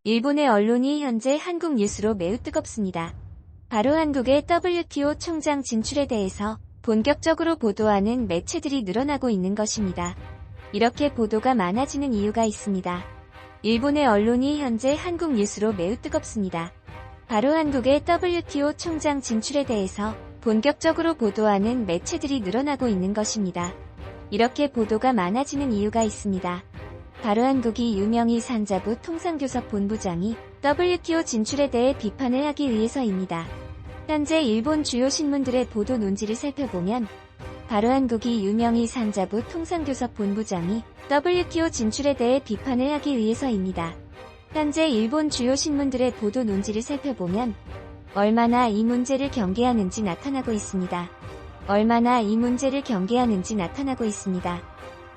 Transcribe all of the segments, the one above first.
일본의 언론이 현재 한국 뉴스로 매우 뜨겁습니다. 바로 한국의 WTO 총장 진출에 대해서 본격적으로 보도하는 매체들이 늘어나고 있는 것입니다. 이렇게 보도가 많아지는 이유가 있습니다. 일본의 언론이 현재 한국 뉴스로 매우 뜨겁습니다. 바로 한국의 WTO 총장 진출에 대해서 본격적으로 보도하는 매체들이 늘어나고 있는 것입니다. 이렇게 보도가 많아지는 이유가 있습니다. 바로 한국이 유명희 산자부 통상교섭 본부장이 WTO 진출에 대해 비판을 하기 위해서입니다. 현재 일본 주요 신문들의 보도 논지를 살펴보면 바로 한국이 유명희 산자부 통상교섭 본부장이 WTO 진출에 대해 비판을 하기 위해서입니다. 현재 일본 주요 신문들의 보도 논지를 살펴보면 얼마나 이 문제를 경계하는지 나타나고 있습니다.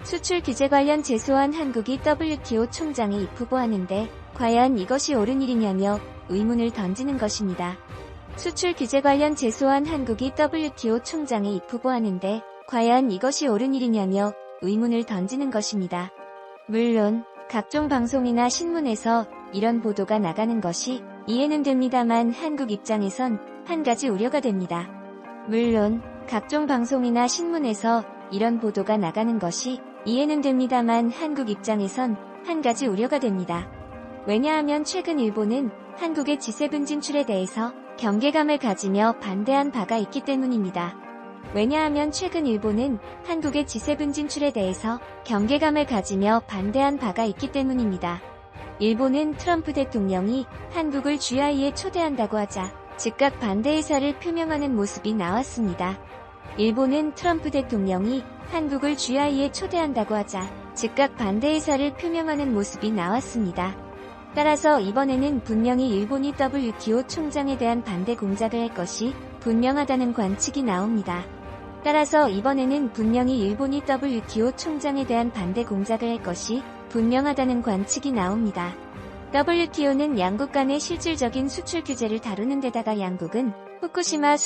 수출 규제 관련 제소한 한국이 WTO 총장에 입후보하는데 과연 이것이 옳은 일이냐며 의문을 던지는 것입니다. 수출 규제 관련 제소한 한국이 WTO 총장에 입후보하는데 과연 이것이 옳은 일이냐며 의문을 던지는 것입니다. 물론 각종 방송이나 신문에서 이런 보도가 나가는 것이 이해는 됩니다만 한국 입장에선 한 가지 우려가 됩니다. 왜냐하면 최근 일본은 한국의 G7 진출에 대해서 경계감을 가지며 반대한 바가 있기 때문입니다. 일본은 트럼프 대통령이 한국을 G20에 초대한다고 하자 즉각 반대 의사를 표명하는 모습이 나왔습니다. 따라서 이번에는 분명히 일본이 WTO 총장에 대한 반대 공작을 할 것이 분명하다는 관측이 나옵니다. WTO는 양국 간의 실질적인 수출 규제를 다루는 데다가 양국은 후쿠시마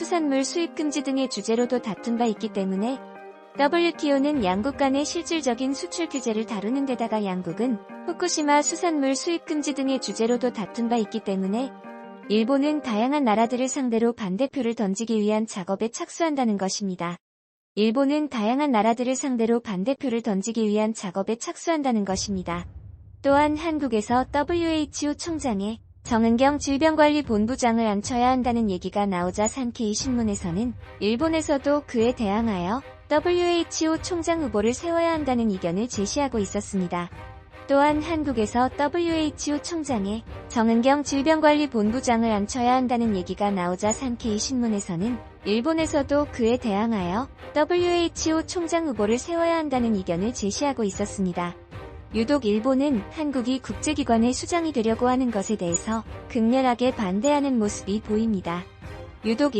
수산물 수입 금지 등의 주제로도 다툰 바 있기 때문에 일본은 다양한 나라들을 상대로 반대표를 던지기 위한 작업에 착수한다는 것입니다. 또한 한국에서 WHO 총장에 정은경 질병관리본부장을 앉혀야 한다는 얘기가 나오자 산케이 신문에서는 일본에서도 그에 대항하여 WHO 총장 후보를 세워야 한다는 의견을 제시하고 있었습니다. 또한 한국에서 WHO 총장에 정은경 질병관리본부장을 앉혀야 한다는 얘기가 나오자 산케이 신문에서는 일본에서도 그에 대항하여 WHO 총장 후보를 세워야 한다는 의견을 제시하고 있었습니다. 유독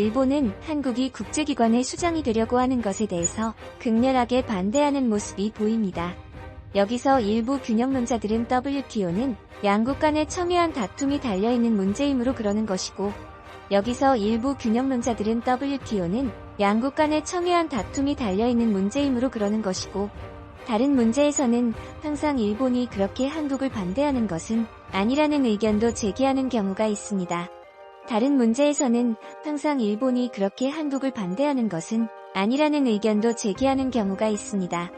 일본은 한국이 국제기관의 수장이 되려고 하는 것에 대해서 극렬하게 반대하는 모습이 보입니다. 여기서 일부 균형론자들은 WTO는 양국 간의 첨예한 다툼이 달려있는 문제이므로 그러는 것이고, 다른 문제에서는 항상 일본이 그렇게 한국을 반대하는 것은 아니라는 의견도 제기하는 경우가 있습니다.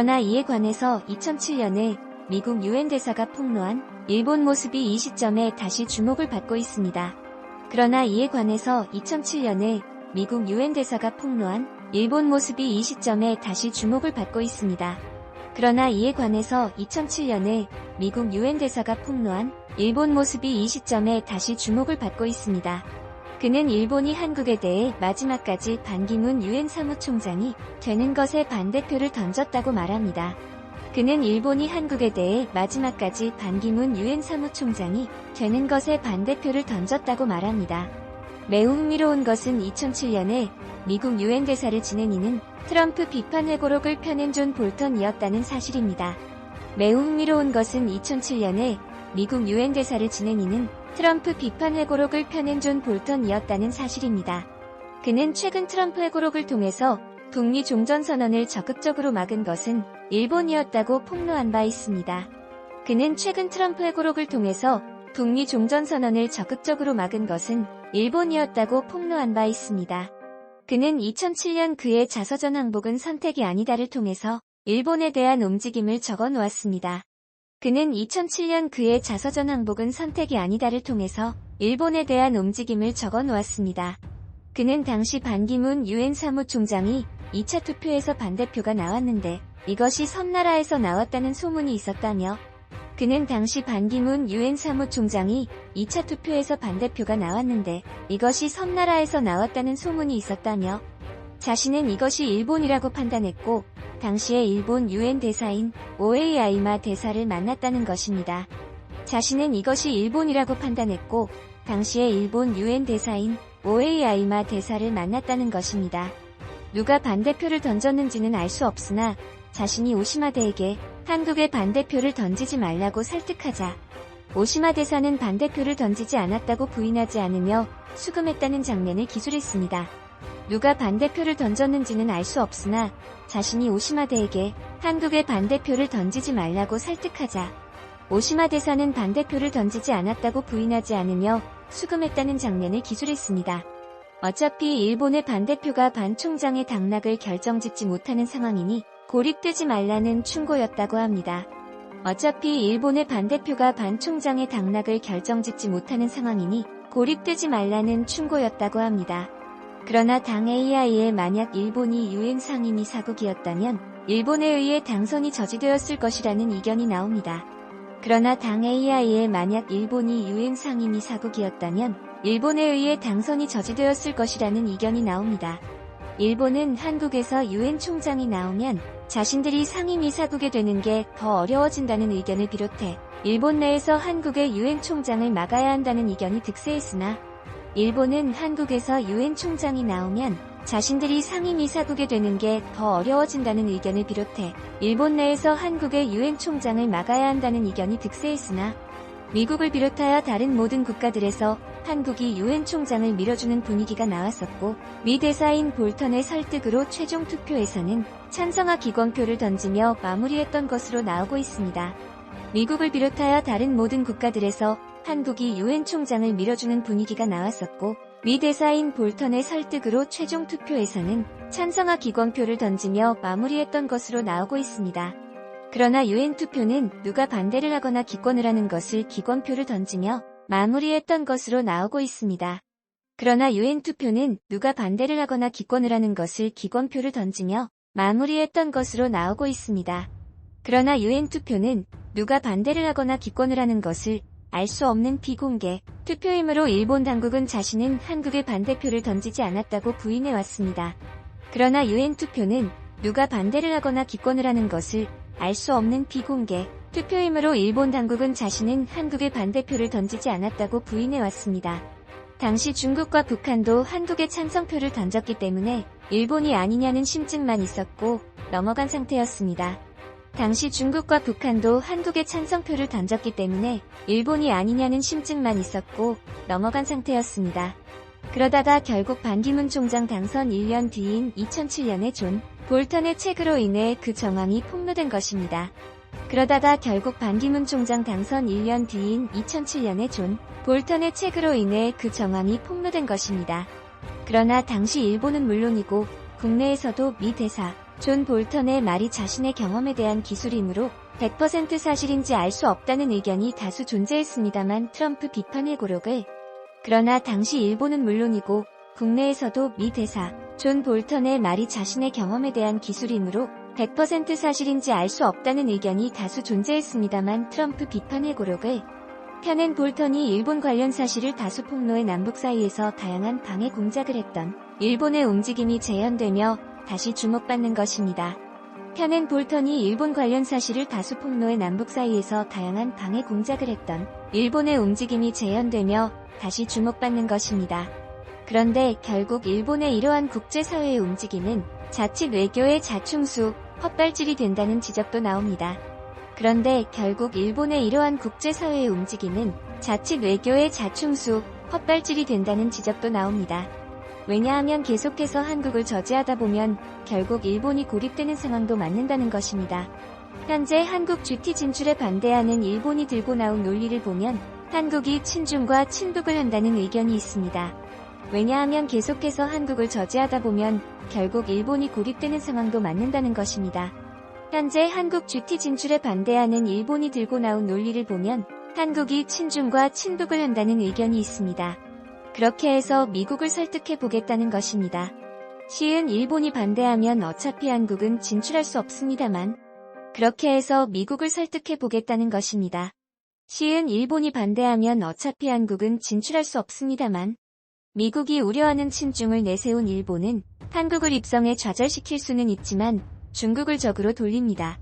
그러나 이에 관해서 2007년에 미국 유엔 대사가 폭로한 일본 모습이 이 시점에 다시 주목을 받고 있습니다. 그는 일본이 한국에 대해 마지막까지 반기문 유엔 사무총장이 되는 것에 반대표를 던졌다고 말합니다. 매우 흥미로운 것은 2007년에 미국 유엔 대사를 지낸 이는 트럼프 비판 회고록을 펴낸 존 볼턴이었다는 사실입니다. 그는 최근 트럼프 회고록을 통해서 북미 종전선언을 적극적으로 막은 것은 일본이었다고 폭로한 바 있습니다. 그는 최근 트럼프 회고록을 통해서 북미 종전선언을 적극적으로 막은 것은 일본이었다고 폭로한 바 있습니다. 그는 2007년 그의 자서전 항복은 선택이 아니다를 통해서 일본에 대한 움직임을 적어 놓았습니다. 그는 2007년 그의 자서전 항복은 선택이 아니다를 통해서 일본에 대한 움직임을 적어 놓았습니다. 그는 당시 반기문 유엔 사무총장이 2차 투표에서 반대표가 나왔는데 이것이 섬나라에서 나왔다는 소문이 있었다며, 그는 당시 반기문 유엔 사무총장이 2차 투표에서 반대표가 나왔는데 이것이 섬나라에서 나왔다는 소문이 있었다며, 자신은 이것이 일본이라고 판단했고 당시의 일본 유엔 대사인 오에이 아이마 대사를 만났다는 것입니다. 자신은 이것이 일본이라고 판단했고 당시의 일본 유엔 대사인 오에이 아이마 대사를 만났다는 것입니다. 누가 반대표를 던졌는지는 알 수 없으나 자신이 오시마 대에게 한국에 반대표를 던지지 말라고 설득하자 오시마 대사는 반대표를 던지지 않았다고 부인하지 않으며 수금했다는 장면을 기술했습니다. 누가 반대표를 던졌는지는 알 수 없으나 자신이 오시마 대에게 한국에 반대표를 던지지 말라고 설득하자 오시마 대사는 반대표를 던지지 않았다고 부인하지 않으며 수금했다는 장면을 기술했습니다. 어차피 일본의 반대표가 반 총장의 당락을 결정짓지 못하는 상황이니 고립되지 말라는 충고였다고 합니다. 어차피 일본의 반대표가 반 총장의 당락을 결정짓지 못하는 상황이니 고립되지 말라는 충고였다고 합니다. 그러나 당 AI에 만약 일본이 유엔 상임위 사국이었다면 일본에 의해 당선이 저지되었을 것이라는 의견이 나옵니다. 그러나 당 AI에 만약 일본이 유엔 상임위 사국이었다면 일본에 의해 당선이 저지되었을 것이라는 의견이 나옵니다. 일본은 한국에서 유엔 총장이 나오면 자신들이 상임위 사국이 되는 게 더 어려워진다는 의견을 비롯해 일본 내에서 한국의 유엔 총장을 막아야 한다는 의견이 득세했으나, 일본은 한국에서 유엔 총장이 나오면 자신들이 상임위 사국이 되는 게 더 어려워진다는 의견을 비롯해 일본 내에서 한국의 유엔 총장을 막아야 한다는 의견이 득세했으나, 미국을 비롯하여 다른 모든 국가들에서 한국이 유엔 총장을 밀어주는 분위기가 나왔었고, 미 대사인 볼턴의 설득으로 최종 투표에서는 찬성하 기권표를 던지며 마무리했던 것으로 나오고 있습니다. 미국을 비롯하여 다른 모든 국가들에서 한국이 유엔 총장을 밀어주는 분위기가 나왔었고, 미 대사인 볼턴의 설득으로 최종 투표에서는 찬성하 기권표를 던지며 마무리했던 것으로 나오고 있습니다. 그러나 유엔 투표는 누가 반대를 하거나 기권을 하는 것을 기권표를 던지며 마무리했던 것으로 나오고 있습니다. 그러나 유엔 투표는 누가 반대를 하거나 기권을 하는 것을 기권표를 던지며 마무리했던 것으로 나오고 있습니다. 그러나 유엔 투표는 누가 반대를 하거나 기권을 하는 것을 알 수 없는 비공개 투표이므로 일본 당국은 자신은 한국의 반대표를 던지지 않았다고 부인해왔습니다. 그러나 유엔 투표는 누가 반대를 하거나 기권을 하는 것을 알 수 없는 비공개 투표이므로 일본 당국은 자신은 한국의 반대표를 던지지 않았다고 부인해왔습니다. 당시 중국과 북한도 한국의 찬성표를 던졌기 때문에 일본이 아니냐는 심증만 있었고 넘어간 상태였습니다. 당시 중국과 북한도 한국의 찬성표를 던졌기 때문에 일본이 아니냐는 심증만 있었고 넘어간 상태였습니다. 그러다가 결국 반기문 총장 당선 1년 뒤인 2007년에 존 볼턴의 책으로 인해 그 정황이 폭로된 것입니다. 그러다가 결국 반기문 총장 당선 1년 뒤인 2007년에 존 볼턴의 책으로 인해 그 정황이 폭로된 것입니다. 그러나 당시 일본은 물론이고 국내에서도 미 대사 존 볼턴의 말이 자신의 경험에 대한 기술이므로 100% 사실인지 알 수 없다는 의견이 다수 존재했습니다만 트럼프 비판 회고록을, 그러나 당시 일본은 물론이고 국내에서도 미 대사 존 볼턴의 말이 자신의 경험에 대한 기술이므로 100% 사실인지 알 수 없다는 의견이 다수 존재했습니다만 트럼프 비판 회고록을 펴낸 볼턴이 일본 관련 사실을 다수 폭로해 남북 사이에서 다양한 방해 공작을 했던 일본의 움직임이 재현되며 다시 주목받는 것입니다. 펴낸 볼턴이 일본 관련 사실을 다수 폭로해 남북 사이에서 다양한 방해 공작을 했던 일본의 움직임이 재현되며 다시 주목받는 것입니다. 그런데 결국 일본의 이러한 국제사회의 움직임은 자칫 외교의 자충수, 헛발질이 된다는 지적도 나옵니다. 그런데 결국 일본의 이러한 국제사회의 움직임은 자칫 외교의 자충수, 헛발질이 된다는 지적도 나옵니다. 왜냐하면 계속해서 한국을 저지하다 보면 결국 일본이 고립되는 상황도 맞는다는 것입니다. 현재 한국 GT 진출에 반대하는 일본이 들고 나온 논리를 보면 한국이 친중과 친북을 한다는 의견이 있습니다. 왜냐하면 계속해서 한국을 저지하다 보면 결국 일본이 고립되는 상황도 맞는다는 것입니다. 현재 한국 GT 진출에 반대하는 일본이 들고 나온 논리를 보면 한국이 친중과 친북을 한다는 의견이 있습니다. 그렇게 해서 미국을 설득해 보겠다는 것입니다. 시은 일본이 반대하면 어차피 한국은 진출할 수 없습니다만 그렇게 해서 미국을 설득해 보겠다는 것입니다. 시은 일본이 반대하면 어차피 한국은 진출할 수 없습니다만 미국이 우려하는 친중을 내세운 일본은 한국을 입성에 좌절시킬 수는 있지만 중국을 적으로 돌립니다.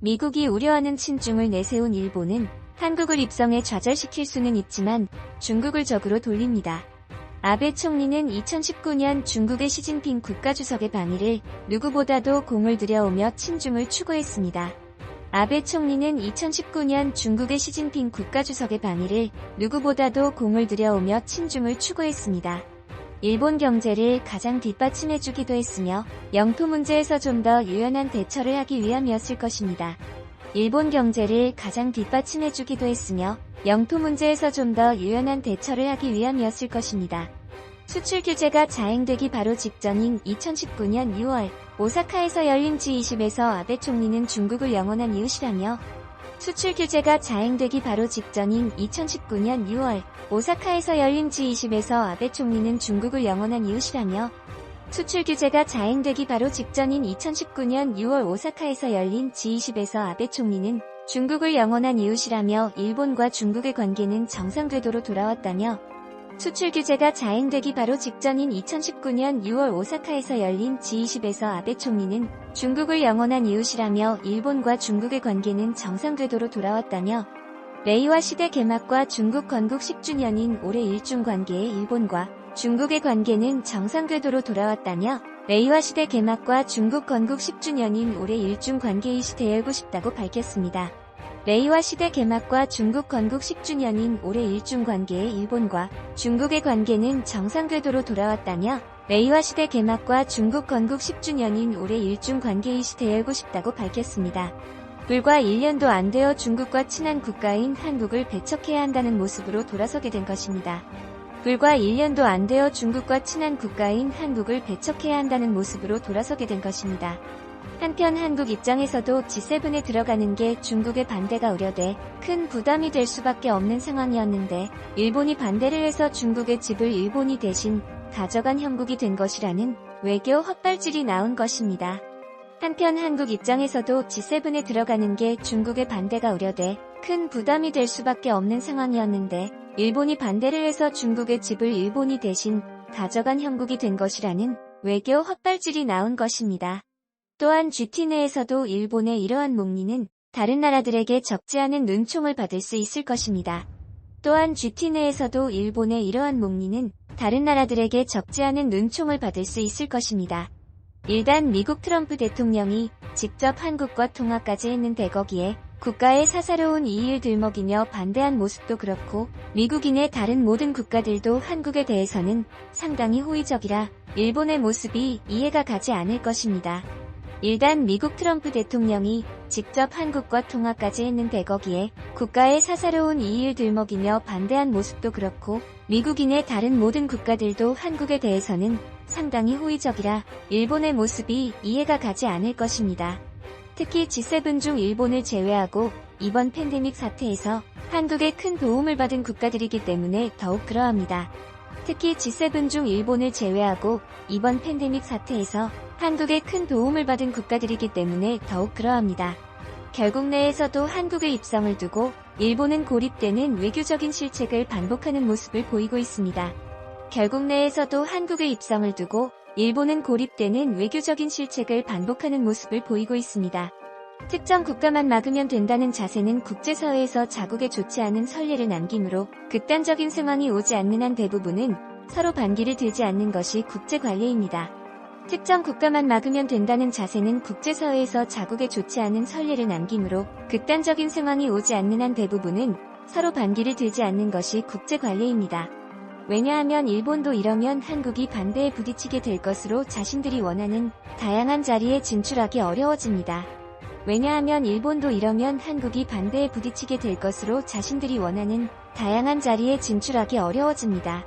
미국이 우려하는 친중을 내세운 일본은 한국을 입성에 좌절시킬 수는 있지만 중국을 적으로 돌립니다. 아베 총리는 2019년 중국의 시진핑 국가주석의 방위를 누구보다도 공을 들여오며 친중을 추구했습니다. 아베 총리는 2019년 중국의 시진핑 국가주석의 방위를 누구보다도 공을 들여오며 친중을 추구했습니다. 일본 경제를 가장 뒷받침해주기도 했으며 영토 문제에서 좀 더 유연한 대처를 하기 위함이었을 것입니다. 일본 경제를 가장 뒷받침해주기도 했으며 영토 문제에서 좀 더 유연한 대처를 하기 위함이었을 것입니다. 수출 규제가 자행되기 바로 직전인 2019년 6월 오사카에서 열린 G20에서 아베 총리는 중국을 영원한 이웃이라며 수출 규제가 자행되기 바로 직전인 2019년 6월 오사카에서 열린 G20에서 아베 총리는 중국을 영원한 이웃이라며 수출 규제가 자행되기 바로 직전인 2019년 6월 오사카에서 열린 G20에서 아베 총리는 중국을 영원한 이웃이라며 일본과 중국의 관계는 정상궤도로 돌아왔다며 수출 규제가 자행되기 바로 직전인 2019년 6월 오사카에서 열린 G20에서 아베 총리는 중국을 영원한 이웃이라며 일본과 중국의 관계는 정상궤도로 돌아왔다며 레이와 시대 개막과 중국 건국 10주년인 올해 일중 관계에 일본과 중국의 관계는 정상궤도로 돌아왔다며 레이와 시대 개막과 중국 건국 10주년인 올해 일중 관계 이슈 열고 싶다고 밝혔습니다. 레이와 시대 개막과 중국 건국 10주년인 올해 일중 관계에 일본과 중국의 관계는 정상궤도로 돌아왔다며 레이와 시대 개막과 중국 건국 10주년인 올해 일중 관계 이슈 열고 싶다고 밝혔습니다. 불과 1년도 안 되어 중국과 친한 국가인 한국을 배척해야 한다는 모습으로 돌아서게 된 것입니다. 불과 1년도 안 되어 중국과 친한 국가인 한국을 배척해야 한다는 모습으로 돌아서게 된 것입니다. 한편 한국 입장에서도 G7에 들어가는 게 중국의 반대가 우려돼 큰 부담이 될 수밖에 없는 상황이었는데 일본이 반대를 해서 중국의 집을 일본이 대신 가져간 형국이 된 것이라는 외교 헛발질이 나온 것입니다. 한편 한국 입장에서도 G7에 들어가는 게 중국의 반대가 우려돼 큰 부담이 될 수밖에 없는 상황이었는데 일본이 반대를 해서 중국의 집을 일본이 대신 가져간 형국이 된 것이라는 외교 헛발질이 나온 것입니다. 또한 GT 내에서도 일본의 이러한 목리는 다른 나라들에게 적지 않은 눈총을 받을 수 있을 것입니다. 또한 GT 내에서도 일본의 이러한 목리는 다른 나라들에게 적지 않은 눈총을 받을 수 있을 것입니다. 일단 미국 트럼프 대통령이 직접 한국과 통화까지 했는데 거기에 국가의 사사로운 이의를 들먹이며 반대한 모습도 그렇고 미국인의 다른 모든 국가들도 한국에 대해서는 상당히 호의적이라 일본의 모습이 이해가 가지 않을 것입니다. 일단 미국 트럼프 대통령이 직접 한국과 통화까지 했는데 거기에 국가의 사사로운 이의를 들먹이며 반대한 모습도 그렇고 미국인의 다른 모든 국가들도 한국에 대해서는 상당히 호의적이라 일본의 모습이 이해가 가지 않을 것입니다. 특히 G7 중 일본을 제외하고 이번 팬데믹 사태에서 한국에 큰 도움을 받은 국가들이기 때문에 더욱 그러합니다. 특히 G7 중 일본을 제외하고 이번 팬데믹 사태에서 한국에 큰 도움을 받은 국가들이기 때문에 더욱 그러합니다. 결국 내에서도 한국의 입성을 두고 일본은 고립되는 외교적인 실책을 반복하는 모습을 보이고 있습니다. 결국 내에서도 한국의 입성을 두고 일본은 고립되는 외교적인 실책을 반복하는 모습을 보이고 있습니다. 특정 국가만 막으면 된다는 자세는 국제사회에서 자국에 좋지 않은 선례를 남기므로 극단적인 상황이 오지 않는 한 대부분은 서로 반기를 들지 않는 것이 국제관례입니다. 특정 국가만 막으면 된다는 자세는 국제사회에서 자국에 좋지 않은 선례를 남기므로 극단적인 상황이 오지 않는 한 대부분은 서로 반기를 들지 않는 것이 국제관례입니다. 왜냐하면 일본도 이러면 한국이 반대에 부딪히게 될 것으로 자신들이 원하는 다양한 자리에 진출하기 어려워집니다. 왜냐하면 일본도 이러면 한국이 반대에 부딪히게 될 것으로 자신들이 원하는 다양한 자리에 진출하기 어려워집니다.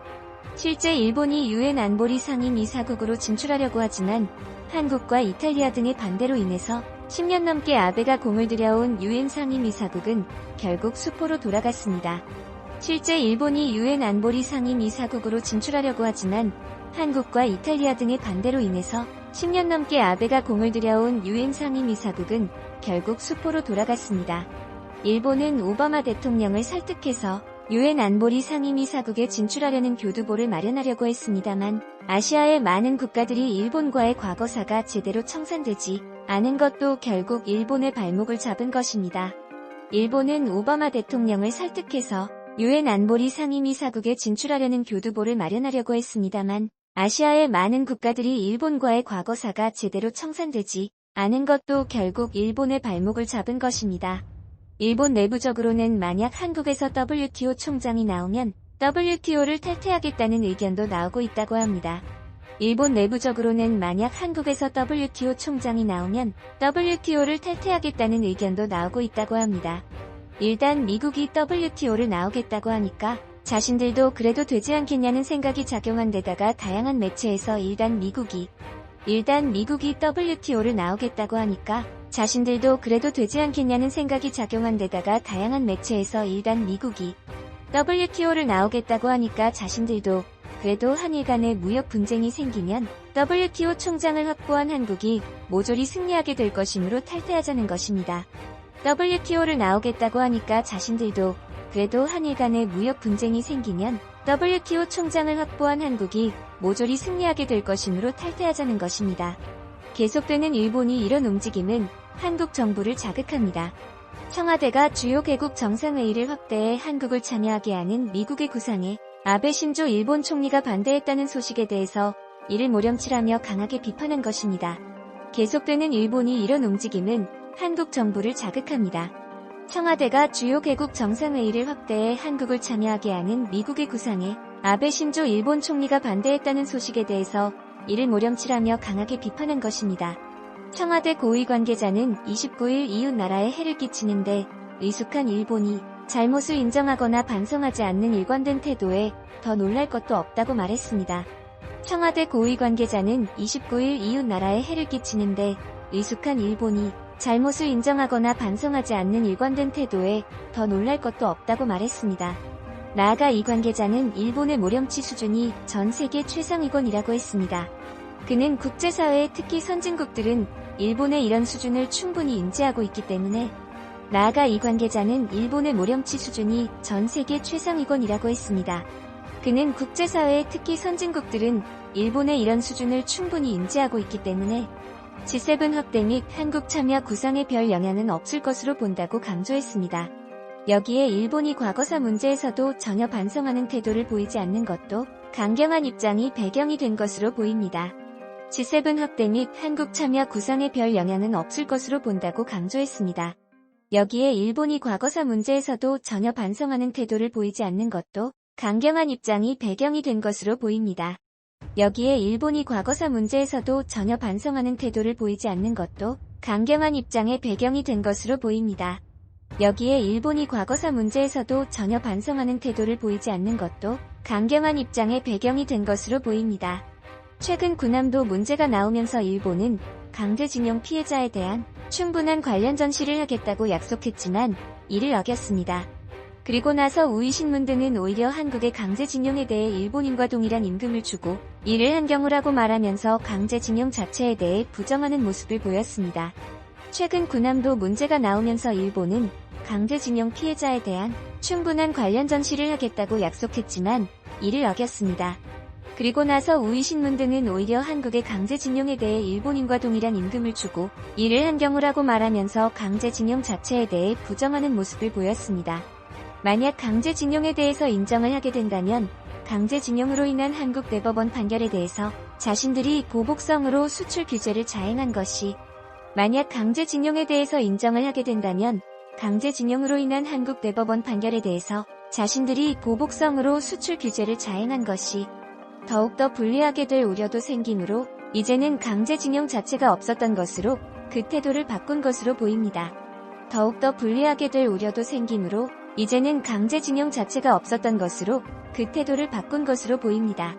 실제 일본이 유엔 안보리 상임이사국으로 진출하려고 하지만 한국과 이탈리아 등의 반대로 인해서 10년 넘게 아베가 공을 들여온 유엔 상임이사국은 결국 수포로 돌아갔습니다. 실제 일본이 유엔 안보리 상임이사국으로 진출하려고 하지만 한국과 이탈리아 등의 반대로 인해서 10년 넘게 아베가 공을 들여온 유엔 상임이사국은 결국 수포로 돌아갔습니다. 일본은 오바마 대통령을 설득해서 유엔 안보리 상임이사국에 진출하려는 교두보를 마련하려고 했습니다만 아시아의 많은 국가들이 일본과의 과거사가 제대로 청산되지 않은 것도 결국 일본의 발목을 잡은 것입니다. 일본은 오바마 대통령을 설득해서 유엔 안보리 상임이사국에 진출하려는 교두보를 마련하려고 했습니다만 아시아의 많은 국가들이 일본과의 과거사가 제대로 청산되지 않은 것도 결국 일본의 발목을 잡은 것입니다. 일본 내부적으로는 만약 한국에서 WTO 총장이 나오면 WTO를 탈퇴하겠다는 의견도 나오고 있다고 합니다. 일본 내부적으로는 만약 한국에서 WTO 총장이 나오면 WTO를 탈퇴하겠다는 의견도 나오고 있다고 합니다. 일단 미국이 WTO를 나오겠다고 하니까 자신들도 그래도 되지 않겠냐는 생각이 작용한 데다가 다양한 매체에서 일단 미국이 WTO를 나오겠다고 하니까 자신들도 그래도 되지 않겠냐는 생각이 작용한 데다가 다양한 매체에서 일단 미국이 WTO를 나오겠다고 하니까 자신들도 그래도 한일 간의 무역 분쟁이 생기면 WTO 총장을 확보한 한국이 모조리 승리하게 될 것이므로 탈퇴하자는 것입니다. WTO를 나오겠다고 하니까 자신들도 그래도 한일 간의 무역 분쟁이 생기면 WTO 총장을 확보한 한국이 모조리 승리하게 될 것이므로 탈퇴하자는 것입니다. 계속되는 일본이 이런 움직임은 한국 정부를 자극합니다. 청와대가 주요 개국 정상회의를 확대해 한국을 참여하게 하는 미국의 구상에 아베 신조 일본 총리가 반대했다는 소식에 대해서 이를 모렴치라며 강하게 비판한 것입니다. 계속되는 일본이 이런 움직임은 한국 정부를 자극합니다. 청와대가 주요 개국 정상회의를 확대해 한국을 참여하게 하는 미국의 구상에 아베 신조 일본 총리가 반대했다는 소식에 대해서 이를 모렴치라며 강하게 비판한 것입니다. 청와대 고위 관계자는 29일 이웃 나라에 해를 끼치는데 의숙한 일본이 잘못을 인정하거나 반성하지 않는 일관된 태도에 더 놀랄 것도 없다고 말했습니다. 청와대 고위 관계자는 29일 이웃 나라에 해를 끼치는데 의숙한 일본이 잘못을 인정하거나 반성하지 않는 일관된 태도에 더 놀랄 것도 없다고 말했습니다. 나아가 이 관계자는 일본의 모렴치 수준이 전 세계 최상위권이라고 했습니다. 그는 국제사회의 특히 선진국들은 일본의 이런 수준을 충분히 인지하고 있기 때문에 나아가 이 관계자는 일본의 모렴치 수준이 전 세계 최상위권이라고 했습니다. 그는 국제사회의 특히 선진국들은 일본의 이런 수준을 충분히 인지하고 있기 때문에 G7 확대 및 한국 참여 구상에 별 영향은 없을 것으로 본다고 강조했습니다. 여기에 일본이 과거사 문제에서도 전혀 반성하는 태도를 보이지 않는 것도 강경한 입장이 배경이 된 것으로 보입니다. G7 확대 및 한국 참여 구상에 별 영향은 없을 것으로 본다고 강조했습니다. 여기에 일본이 과거사 문제에서도 전혀 반성하는 태도를 보이지 않는 것도 강경한 입장이 배경이 된 것으로 보입니다. 여기에 일본이 과거사 문제에서도 전혀 반성하는 태도를 보이지 않는 것도 강경한 입장의 배경이 된 것으로 보입니다. 여기에 일본이 과거사 문제에서도 전혀 반성하는 태도를 보이지 않는 것도 강경한 입장의 배경이 된 것으로 보입니다. 최근 군함도 문제가 나오면서 일본은 강제징용 피해자에 대한 충분한 관련 전시를 하겠다고 약속했지만 이를 어겼습니다. 그리고 나서 우이신문 등은 오히려 한국의 강제징용에 대해 일본인과 동일한 임금을 주고 이를 한 경우라고 말하면서 강제징용 자체에 대해 부정하는 모습을 보였습니다. 최근 군함도 문제가 나오면서 일본은 강제징용 피해자에 대한 충분한 관련 전시를 하겠다고 약속했지만 이를 어겼습니다. 그리고 나서 우이신문 등은 오히려 한국의 강제징용에 대해 일본인과 동일한 임금을 주고 이를 한 경우라고 말하면서 강제징용 자체에 대해 부정하는 모습을 보였습니다. 만약 강제징용에 대해서 인정을 하게 된다면 강제징용으로 인한 한국 대법원 판결에 대해서 자신들이 보복성으로 수출 규제를 자행한 것이 만약 강제징용에 대해서 인정을 하게 된다면 강제징용으로 인한 한국 대법원 판결에 대해서 자신들이 보복성으로 수출 규제를 자행한 것이 더욱더 불리하게 될 우려도 생기므로 이제는 강제징용 자체가 없었던 것으로 그 태도를 바꾼 것으로 보입니다. 더욱더 불리하게 될 우려도 생기므로 이제는 강제징용 자체가 없었던 것으로 그 태도를 바꾼 것으로 보입니다.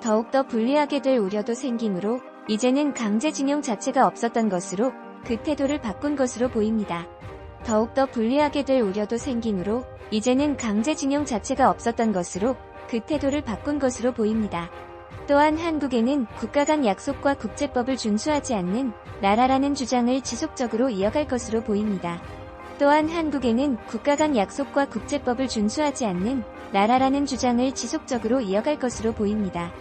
더욱더 불리하게 될 우려도 생기므로 이제는 강제징용 자체가 없었던 것으로 그 태도를 바꾼 것으로 보입니다. 더욱더 불리하게 될 우려도 생기므로 이제는 강제징용 자체가 없었던 것으로 그 태도를 바꾼 것으로 보입니다. 또한 한국에는 국가 간 약속과 국제법을 준수하지 않는 나라라는 주장을 지속적으로 이어갈 것으로 보입니다. 또한 한국에는 국가 간 약속과 국제법을 준수하지 않는 나라라는 주장을 지속적으로 이어갈 것으로 보입니다.